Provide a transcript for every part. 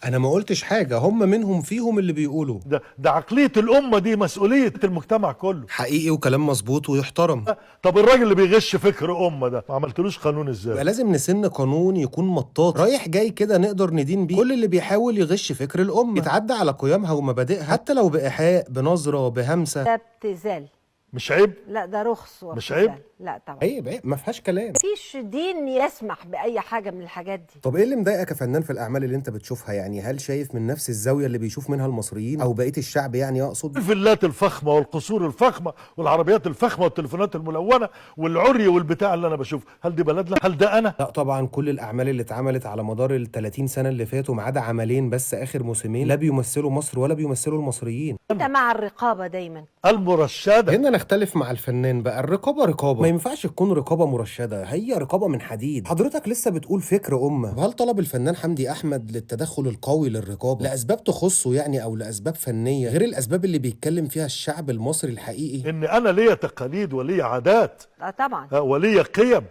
انا ما قلتش حاجه، هم منهم فيهم اللي بيقولوا. ده عقلية الأمة، دي مسؤولية المجتمع كله. حقيقي وكلام مظبوط ويحترم. طب الراجل اللي بيغش فكر أمة ده ما عملتلوش قانون يبقى ازاي؟ لازم نسن قانون يكون مطاط رايح جاي كده نقدر ندين بيه كل اللي بيحاول يغش فكر الامه، يتعدى على قيمها ومبادئها حتى لو بايحاء بنظره بهمسه. ده ابتذال. مش عيب؟ لا ده رخص مش وابتذال. عيب؟ لا طبعا. عيب ما فيهاش كلام. مفيش دين يسمح بأي حاجة من الحاجات دي. طب ايه اللي مضايقك يا فنان في الاعمال اللي انت بتشوفها؟ يعني هل شايف من نفس الزاويه اللي بيشوف منها المصريين او بقيه الشعب؟ يعني اقصد الفيلات الفخمة والقصور الفخمة والعربيات الفخمة والتليفونات الملونة والعري والبتاع اللي أنا بشوفه، هل دي بلدنا؟ هل ده أنا؟ لا طبعا، كل الاعمال اللي اتعملت على مدار ال 30 سنه اللي فاتوا ما عدا عملين بس اخر موسمين لا بيمثلوا مصر ولا بيمثلوا المصريين. انت مع الرقابة دايما. المرشدة. هنا نختلف مع الفنان بقى. الرقابه رقابه، ما ينفعش تكون رقابه مرشده، هي رقابه من حديد. حضرتك لسه بتقول فكر امه. هل طلب الفنان حمدي احمد للتدخل القوي للرقابه لاسباب تخصه يعني او لاسباب فنيه غير الاسباب اللي بيتكلم فيها الشعب المصري الحقيقي؟ إن أنا ليا تقاليد وليا عادات طبعا. وليا قيم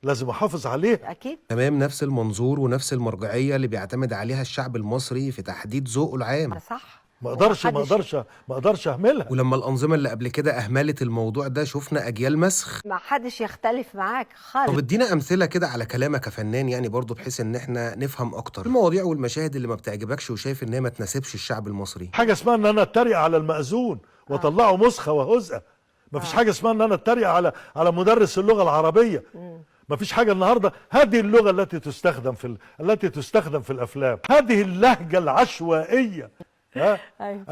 لازم أحافظ عليها. اكيد. تمام، نفس المنظور ونفس المرجعيه اللي بيعتمد عليها الشعب المصري في تحديد ذوقه العام. صح. ما اقدرش اهملها. ولما الانظمه اللي قبل كده اهملت الموضوع ده شفنا اجيال مسخ. ما حدش يختلف معاك خالص. طب ادينا امثله كده على كلامك كفنان يعني برضه بحيث ان احنا نفهم اكتر المواضيع والمشاهد اللي ما بتعجبكش وشايف ان هي ما تناسبش الشعب المصري. حاجه اسمها ان انا اتريق على المأذون واطلعه مسخه وهزءه. مفيش حاجه اسمها ان انا اتريق على مدرس اللغه العربيه. مفيش حاجه النهارده. هذه اللغه التي تستخدم في الافلام، هذه اللهجه العشوائيه. أيوة.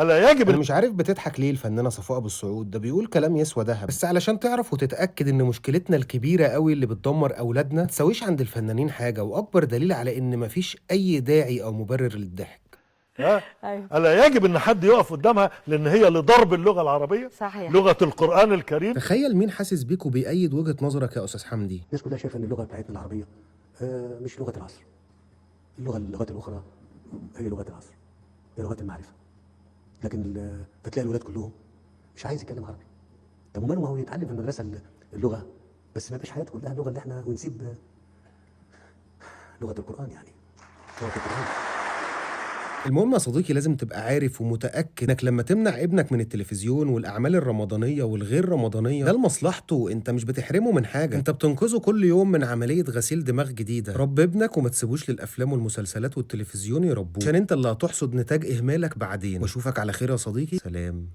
الا يجب انا مش عارف بتضحك ليه الفنانه صفاء ابو السعود؟ ده بيقول كلام يسوى دهب. بس علشان تعرف وتتاكد ان مشكلتنا الكبيره قوي اللي بتدمر اولادنا ما تساويش عند الفنانين حاجه، واكبر دليل على ان مفيش اي داعي او مبرر للضحك. أيوة. الا يجب ان حد يقف قدامها لان هي لضرب اللغه العربيه. صحيح. لغه القران الكريم. تخيل مين حاسس بيك وبيأيد وجهه نظرك يا استاذ حمدي. الناس كلها شايفه ان اللغه بتاعتنا العربيه مش لغه العصر. اللغات الاخرى هي لغات العصر، هي لغات المعرفه. لكن فتلاقي الولاد كلهم مش عايز يتكلم عربي. طب وماله؟ ما هو يتعلم في المدرسه اللغه، بس ما يبقاش حياته كلها اللغه اللي احنا ونسيب لغه القران يعني. لغه القران. المهم يا صديقي، لازم تبقى عارف ومتأكد انك لما تمنع ابنك من التلفزيون والأعمال الرمضانية والغير رمضانية ده لمصلحته، انت مش بتحرمه من حاجة، انت بتنقذه كل يوم من عملية غسيل دماغ جديدة. رب ابنك وما تسيبوش للأفلام والمسلسلات والتلفزيون يربوه، عشان انت اللي هتحصد نتاج إهمالك بعدين. واشوفك على خير يا صديقي، سلام.